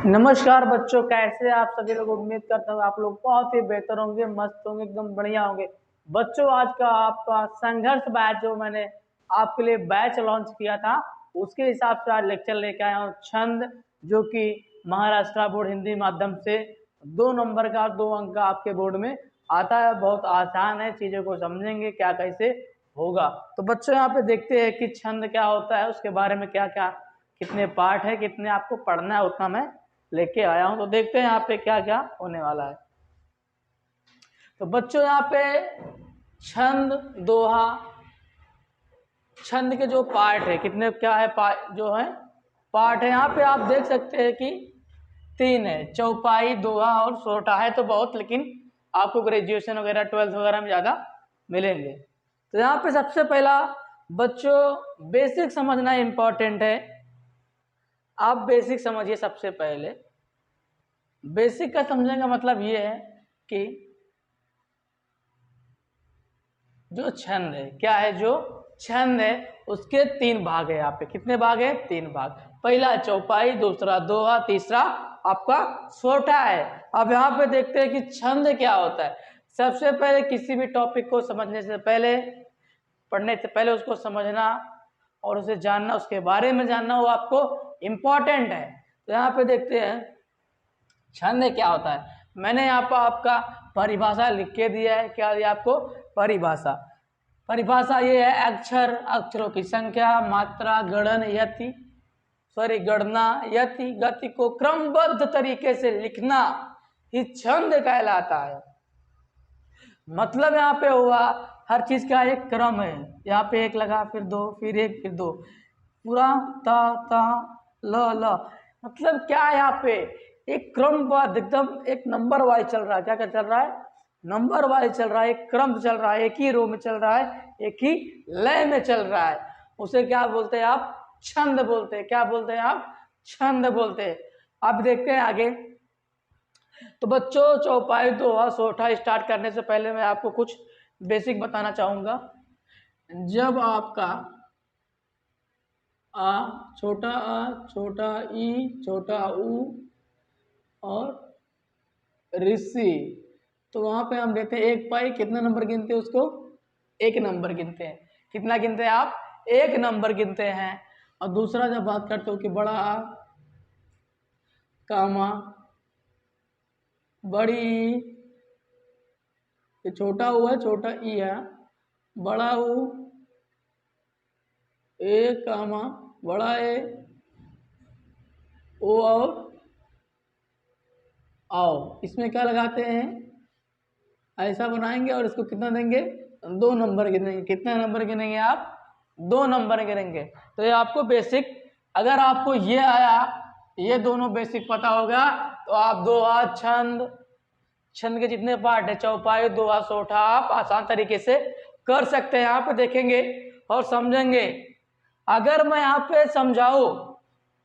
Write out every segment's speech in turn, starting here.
नमस्कार बच्चों, कैसे आप सभी लोग। उम्मीद करता हूँ आप लोग बहुत ही बेहतर होंगे, मस्त होंगे, एकदम बढ़िया होंगे। बच्चों, आज का आपका संघर्ष बैच जो मैंने आपके लिए बैच लॉन्च किया था, उसके हिसाब से आज लेक्चर लेके आया हूँ। छंद, जो कि महाराष्ट्र बोर्ड हिंदी माध्यम से 2 नंबर का 2 अंक का आपके बोर्ड में आता है। बहुत आसान है, चीजों को समझेंगे क्या कैसे होगा। तो बच्चों, यहाँ पे देखते हैं कि छंद क्या होता है, उसके बारे में क्या क्या कितने पार्ट है, कितने आपको पढ़ना है, उतना मैं लेके आया हूं। तो देखते हैं यहाँ पे क्या क्या होने वाला है। तो बच्चों, यहाँ पे छंद, दोहा, छंद के जो पार्ट है, कितने क्या है जो है पार्ट है, यहाँ पे आप देख सकते हैं कि 3 है। चौपाई, दोहा और सोटा है तो बहुत, लेकिन आपको ग्रेजुएशन वगैरह 12th वगैरह में ज्यादा मिलेंगे। तो यहाँ पे सबसे पहला बच्चों बेसिक समझना इंपॉर्टेंट है। आप बेसिक समझिए। सबसे पहले बेसिक का समझने का मतलब ये है कि जो छंद है, क्या है, जो छंद है उसके 3 भाग है। यहाँ पे कितने भाग है? 3 भाग। पहला चौपाई, दूसरा दोहा, तीसरा आपका सोटा है। अब यहाँ पे देखते हैं कि छंद क्या होता है। सबसे पहले किसी भी टॉपिक को समझने से पहले, पढ़ने से पहले उसको समझना और उसे जानना, उसके बारे में जानना, वो आपको इम्पोर्टेंट है। तो यहाँ पे देखते हैं छंद क्या होता है। मैंने यहाँ पर आपका परिभाषा लिख के दिया है। क्या दिया आपको? परिभाषा। परिभाषा ये है अक्षर, अक्षरों की संख्या, मात्रा, गणना, यति, गति को क्रमबद्ध तरीके से लिखना ही छंद कहलाता है। मतलब यहाँ पे हुआ हर चीज का एक क्रम है। यहाँ पे 1 लगा, फिर 2, फिर 1, फिर 2, पूरा ता ता ल। मतलब क्या है, यहाँ पे एक क्रमबद्ध एकदम एक नंबर वाइज चल रहा है। क्या क्या चल रहा है? नंबर वाइज चल रहा है, एक क्रम चल रहा है, एक ही रो में चल रहा है, एक ही लय में चल रहा है। उसे क्या बोलते हैं आप? छंद बोलते हैं। क्या बोलते हैं आप? छंद बोलते हैं। अब देखते हैं आगे। तो बच्चों, चौपाई, दोहा, सोठा स्टार्ट करने से पहले मैं आपको कुछ बेसिक बताना चाहूंगा। जब आपका आ, छोटा ई, छोटा ऊ और ऋषि, तो वहां पे हम देते हैं 1 पाई। कितना नंबर गिनते हैं उसको? 1 नंबर गिनते हैं। कितना गिनते हैं आप? 1 नंबर गिनते हैं। और दूसरा जब बात करते हो कि बड़ा आ, कामा, बड़ी ई, ये छोटा ऊ है, छोटा ई है, बड़ा ऊ, ए कामा, बड़ा ए, ओ और आओ। इसमें क्या लगाते हैं? ऐसा बनाएंगे और इसको कितना देंगे? 2 नंबर गिनेंगे। कितना नंबर गिनेंगे आप? 2 नंबर गिनेंगे। तो ये आपको बेसिक, अगर आपको ये आया, ये दोनों बेसिक पता होगा, तो आप दोहा, छंद, छंद के जितने पार्ट है, चौपाई, दोहा, सोठा, आप आसान तरीके से कर सकते हैं। यहाँ पे देखेंगे और समझेंगे। अगर मैं यहाँ पे समझाऊं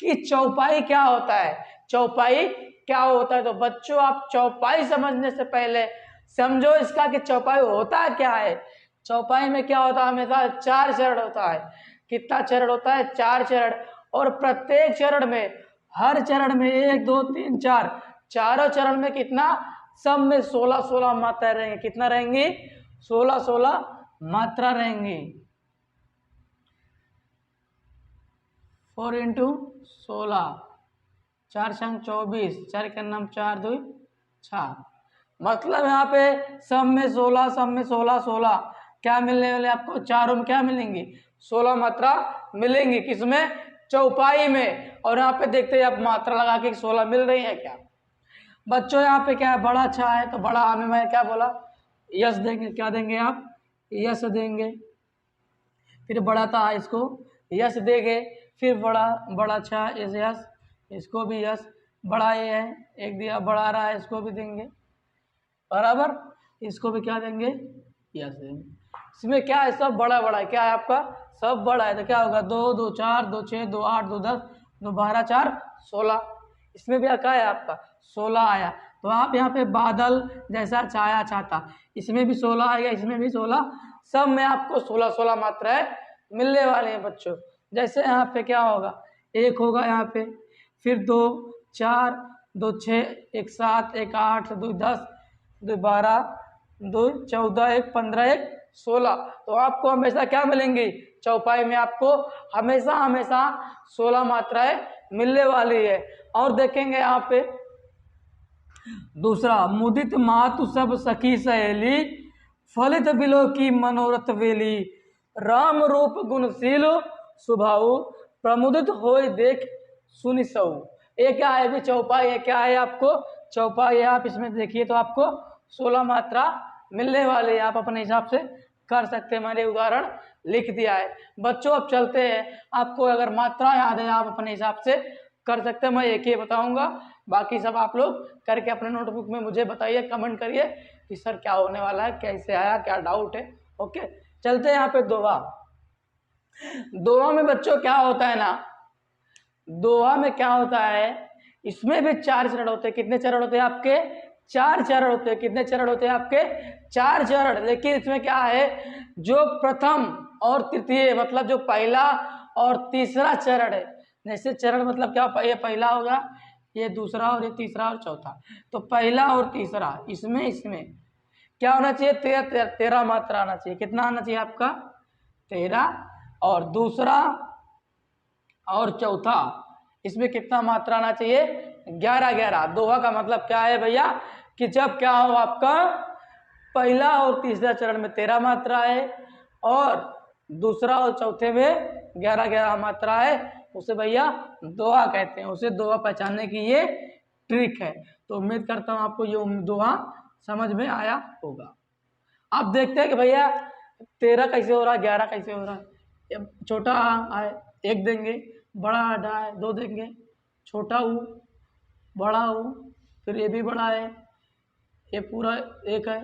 कि चौपाई क्या होता है, चौपाई क्या होता है, तो बच्चों आप चौपाई समझने से पहले समझो इसका कि चौपाई होता क्या है। चौपाई में क्या होता है? हमेशा 4 चरण होता है। कितना चरण होता है? 4 चरण। और प्रत्येक चरण में, हर चरण में 1, 2, 3, 4, चारों चरण में कितना? सब में 16-16 मात्रा रहेंगे। कितना रहेंगी? 16-16 मात्रा रहेंगी। 4 × 16, 4 × 24, 4 के नाम 4 2 6। मतलब यहाँ पे सब में 16, सब में 16-16 क्या मिलने वाले आपको? चारों में क्या मिलेंगी? 16 मात्रा मिलेंगी। किसमें? चौपाई में। और यहाँ पे देखते हैं आप मात्रा लगा के 16 मिल रही है क्या? बच्चों, यहाँ पे क्या है? बड़ा अच्छा है तो बड़ा में मैं क्या बोला? यस देंगे। क्या देंगे आप? यस देंगे। फिर बड़ा था, इसको यस देंगे। फिर बड़ा अच्छा, यस, इसको भी यस। बड़ा ये है, एक दिया, बड़ा रहा है, इसको भी देंगे बराबर। इसको भी क्या देंगे? यस देंगे। इसमें क्या है? सब बड़ा बड़ा है। क्या है आपका? सब बड़ा है। तो क्या होगा? 2 2 4 2 6 2 8 2 10 2 12 4 16। इसमें भी क्या है आपका? 16 आया। तो आप यहाँ पे बादल जैसा छाया छाता, इसमें भी 16 आएगा, इसमें भी 16। सब में आपको 16-16 मात्राएं मिलने वाली हैं बच्चों। जैसे यहाँ पे क्या होगा? 1 होगा यहाँ पे, फिर 2, 4, 2 6, 1 7, 1 8, 2 10, 2 12, 2 14, 1 15, 1 16। तो आपको हमेशा क्या मिलेंगी, चौपाई में आपको हमेशा हमेशा 16 मात्राएं मिलने वाली है। और देखेंगे यहाँ पे दूसरा, मुदित मातु सब सखी सहेली, फलित बिलो की मनोरथ वेली, राम रूप गुणशील स्वभाव, प्रमुदित होय देख सुनि सऊ। ये क्या है भी चौपाई है, क्या है आपको चौपाई है। आप इसमें देखिए तो आपको 16 मात्रा मिलने वाली है, आप अपने हिसाब से कर सकते हैं। मैंने उदाहरण लिख दिया है बच्चों। अब चलते हैं, आपको अगर मात्रा याद है आप अपने हिसाब से कर सकते हैं। मैं एक ही बताऊंगा, बाकी सब आप लोग करके अपने नोटबुक में मुझे बताइए, कमेंट करिए कि सर क्या होने वाला है, कैसे आया, क्या डाउट है। ओके, चलते हैं यहाँ पे दोहा। दोहा में बच्चों क्या होता है ना, दोहा में क्या होता है, इसमें भी 4 चरण होते हैं। कितने चरण होते हैं आपके, 4 चरण होते हैं। कितने चरण होते हैं आपके, 4 चरण। लेकिन इसमें क्या है, जो प्रथम और तृतीय मतलब जो पहला और तीसरा चरण है, जैसे चरण मतलब क्या, ये पहला होगा, ये दूसरा और ये तीसरा और चौथा। तो पहला और तीसरा इसमें क्या होना चाहिए, 13 मात्रा आना चाहिए। कितना आना चाहिए आपका, 13। और दूसरा और चौथा इसमें कितना मात्रा आना चाहिए, 11। दोहा का मतलब क्या है भैया, कि जब क्या हो आपका पहला और तीसरा चरण में 13 मात्रा है और दूसरा और चौथे में 11 मात्रा है, उसे भैया दोहा कहते हैं। उसे दोहा पहचानने की ये ट्रिक है। तो उम्मीद करता हूँ आपको ये दोहा समझ में आया होगा। अब देखते हैं कि भैया 13 कैसे हो रहा है, 11 कैसे हो रहा है। छोटा आए 1 देंगे, बड़ा आए 2 देंगे, छोटा ऊ बड़ा ऊ, फिर ये भी बड़ा है, ये पूरा 1 है।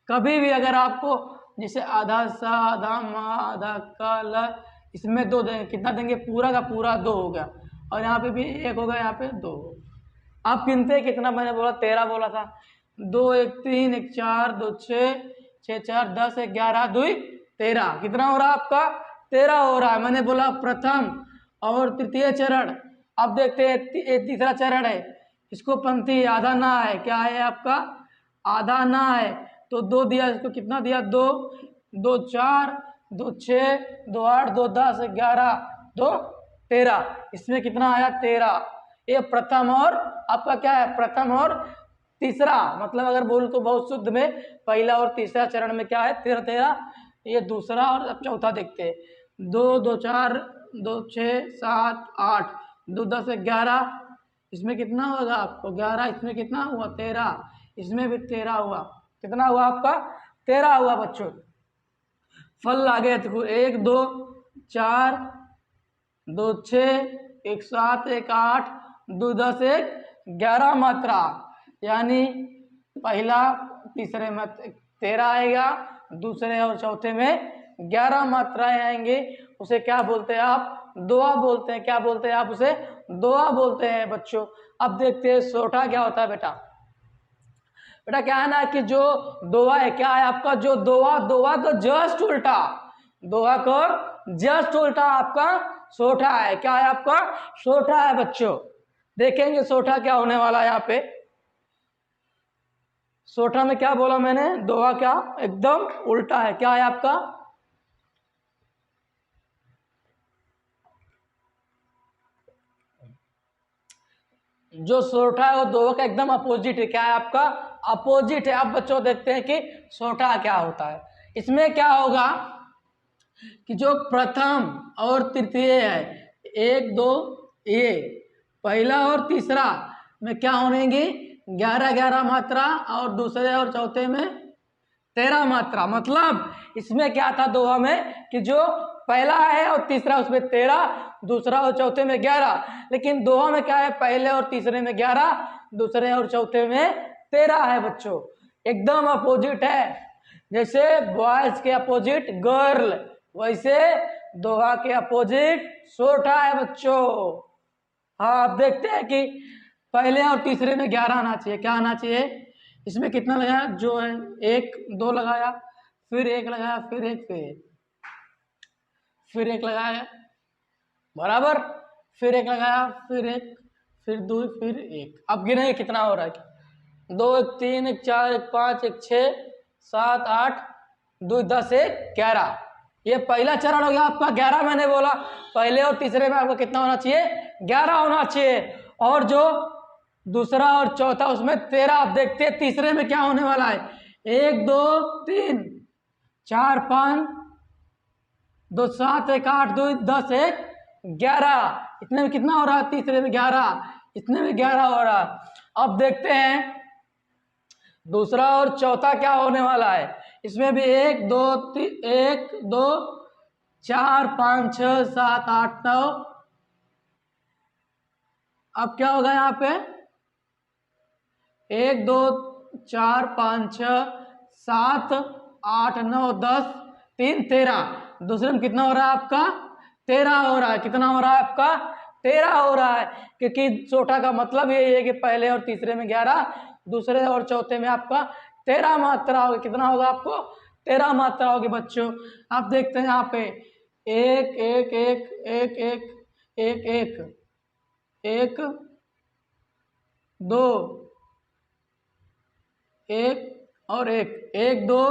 कभी भी अगर आपको जैसे आधा सा, आधा माँ, आधा का ल, इसमें 2 देंगे, कितना देंगे, पूरा का पूरा 2 हो गया। और यहाँ पे भी 1 होगा, यहाँ पे 2। आप गिनते कितना, मैंने बोला 13 बोला था, 2 1 3 1 4 2 6 6 4 10 1 11 2 13। कितना हो रहा है आपका, 13 हो रहा है। मैंने बोला प्रथम और तृतीय चरण। अब देखते हैं तीसरा चरण है, इसको पंथी आधा ना है, क्या है आपका आधा ना है, तो 2 दिया, इसको कितना दिया, 2 2 4 2 6 2 8 2 10 11 2 13। इसमें कितना आया, 13। ये प्रथम और आपका क्या है, प्रथम और तीसरा, मतलब अगर बोलूं तो बहुत शुद्ध में पहला और तीसरा चरण में क्या है, 13। ये दूसरा और अब चौथा देखते हैं, 2 2 4 2 6 7 8 2 10 11। इसमें कितना होगा आपको 11, इसमें कितना हुआ 13, इसमें भी 13 हुआ। कितना हुआ आपका 13 हुआ बच्चों। फल लागे 1 2 4 2 6 1 7 1 8 2 10 1 11 मात्रा, यानी पहला तीसरे में 13 आएगा, दूसरे और चौथे में 11 मात्राएं आएंगी। उसे क्या बोलते हैं आप, दोहा बोलते हैं। क्या बोलते हैं आप, उसे दोहा बोलते हैं बच्चों। अब देखते हैं सोठा क्या होता है बेटा। बेटा क्या है ना कि जो दोहा है, क्या है आपका, जो दोहा को जस्ट उल्टा, दोहा को जस्ट उल्टा आपका सोठा है। क्या है आपका, सोठा है बच्चों। देखेंगे सोठा क्या होने वाला है यहाँ पे। सोठा में क्या बोला मैंने, दोहा क्या एकदम उल्टा है। क्या है आपका, जो सोठा है वो दोहा का एकदम अपोजिट है। क्या है आपका, अपोजिट है। अब बच्चों देखते हैं कि सोठा क्या होता है। इसमें क्या होगा कि जो प्रथम और तृतीय है, 1 2, ये पहला और तीसरा में क्या होनेगी, 11 मात्रा, और दूसरे और चौथे में 13 मात्रा। मतलब इसमें क्या था दोहा में कि जो पहला है और तीसरा उसमें 13, दूसरा और चौथे में 11। लेकिन दोहा में क्या है, पहले और तीसरे में 11, दूसरे और चौथे में 13 है बच्चों। एकदम अपोजिट है। जैसे बॉयज के अपोजिट गर्ल, वैसे दोहा के अपोजिट सोठा है बच्चों। हाँ, आप देखते हैं कि पहले और तीसरे में 11 आना चाहिए। क्या आना चाहिए, इसमें कितना लगाया, जो है 1 2 लगाया, फिर 1 लगाया, फिर 1 फिर 1 लगाया बराबर, फिर 1 लगाया, फिर फिर 2 फिर 1। अब गिनेंगे कितना हो रहा है। 2 1 3 1 4 1 5 1 6 7 8 2 10 1 11। ये पहला चरण हो गया आपका। 11 मैंने बोला पहले और तीसरे में आपका कितना होना चाहिए, 11 होना चाहिए। और जो दूसरा और चौथा उसमें 13। आप देखते हैं तीसरे में क्या होने वाला है। 1 2 3 4 5 2 7 1 8 2 10 1 11। इतने में कितना हो रहा है, तीसरे में 11, इतने में 11 हो रहा है। अब देखते हैं दूसरा और चौथा क्या होने वाला है। इसमें भी 1 2 3 1 2 4 5 6 7 8 9। अब क्या होगा यहाँ पे 1 2 4 5 6 7 8 9 10 3 13। दूसरे में कितना हो रहा है आपका, 13 हो रहा है। कितना हो रहा है आपका, 13 हो रहा है। क्योंकि चौथा का मतलब यही है कि पहले और तीसरे में 11, दूसरे और चौथे में आपका 13 मात्रा होगी। कितना होगा आपको, 13 मात्रा होगी बच्चों। आप देखते हैं यहाँ पे 1 1 1 1 1 1 1 1 2 1 और 1 1 2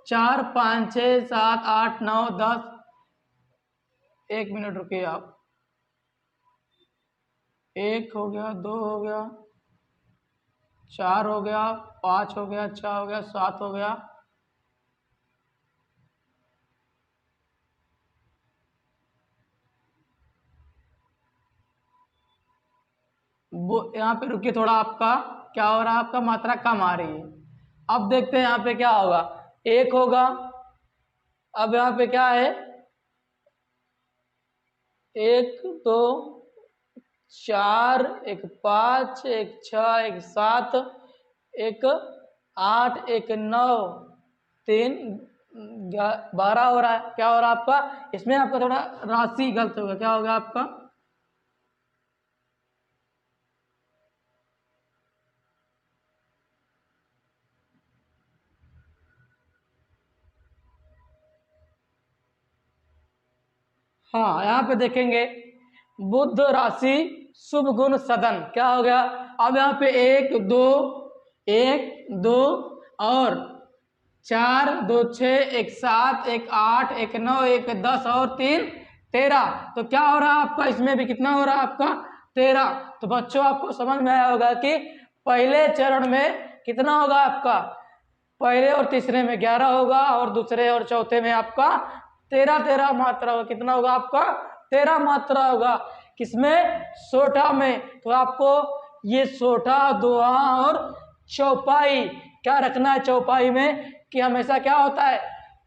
4 5 6 7 8 9 10। 1 मिनट रुकिए आप। 1 हो गया, 2 हो गया, 4 हो गया, 5 हो गया, 6 हो गया, 7 हो गया, वो यहाँ पे रुकिए थोड़ा। आपका क्या हो रहा है, आपका मात्रा कम आ रही है। अब देखते हैं यहाँ पे क्या होगा। 1 होगा, अब यहाँ पे क्या है 1 2 4 1 5 1 6 1 7 1 8 1 9 3 12 हो रहा है। क्या हो रहा है आपका, इसमें आपका थोड़ा राशि गलत होगा। क्या होगा आपका, हाँ यहाँ पे देखेंगे बुध राशि शुभ गुण सदन। क्या हो गया, अब यहाँ पे 1 2 1 2 और 4 2 6 1 7 1 8 1 9 1 10 और 3 13। तो क्या हो रहा है आपका, इसमें भी कितना हो रहा है आपका, 13। तो बच्चों आपको समझ में आया होगा कि पहले चरण में कितना होगा आपका, पहले और तीसरे में 11 होगा और दूसरे और चौथे में आपका 13 मात्रा होगा। कितना होगा आपका, 13 मात्रा होगा। किसमें, सोठा में। तो आपको ये सोठा, दोहा और चौपाई क्या रखना है चौपाई में, कि हमेशा क्या होता है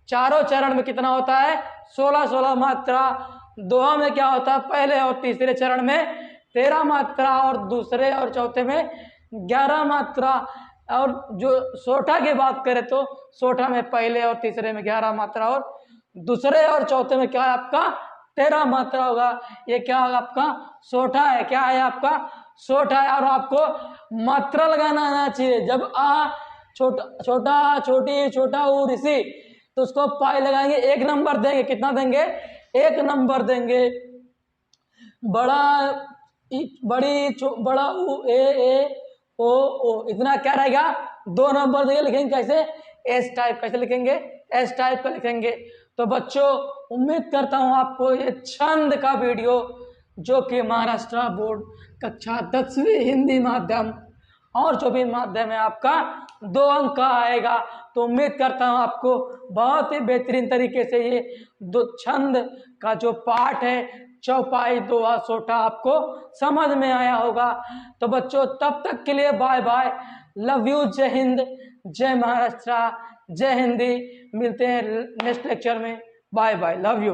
चारों चरण में कितना होता है 16 मात्रा। दोहा में क्या होता है पहले और तीसरे चरण में 13 मात्रा और दूसरे और चौथे में 11 मात्रा। और जो सोठा की बात करें तो सोठा में पहले और तीसरे में 11 मात्रा और दूसरे और चौथे में क्या है आपका 13 मात्रा होगा। ये क्या होगा आपका सोठा है। क्या है आपका सोठा है। और आपको मात्रा लगाना आना चाहिए। जब आ छोटा छोटा छोटी छोटा ऊ ऋषि तो उसको पाई लगाएंगे, 1 नंबर देंगे। कितना देंगे, 1 नंबर देंगे। बड़ा बड़ी बड़ा ऊ ए ओ इतना क्या रहेगा 2 नंबर देंगे। लिखेंगे कैसे, एस टाइप। कैसे लिखेंगे, एस टाइप का लिखेंगे। तो बच्चों उम्मीद करता हूँ आपको ये छंद का वीडियो जो कि महाराष्ट्र बोर्ड कक्षा 10वीं हिंदी माध्यम और जो भी माध्यम है आपका 2 अंक का आएगा। तो उम्मीद करता हूँ आपको बहुत ही बेहतरीन तरीके से ये 2 छंद का जो पाठ है चौपाई दोहा सोठा आपको समझ में आया होगा। तो बच्चों तब तक के लिए बाय बाय, लव यू, जय हिंद, जय महाराष्ट्र, जय हिंदी। मिलते हैं नेक्स्ट लेक्चर में। Bye bye, love you.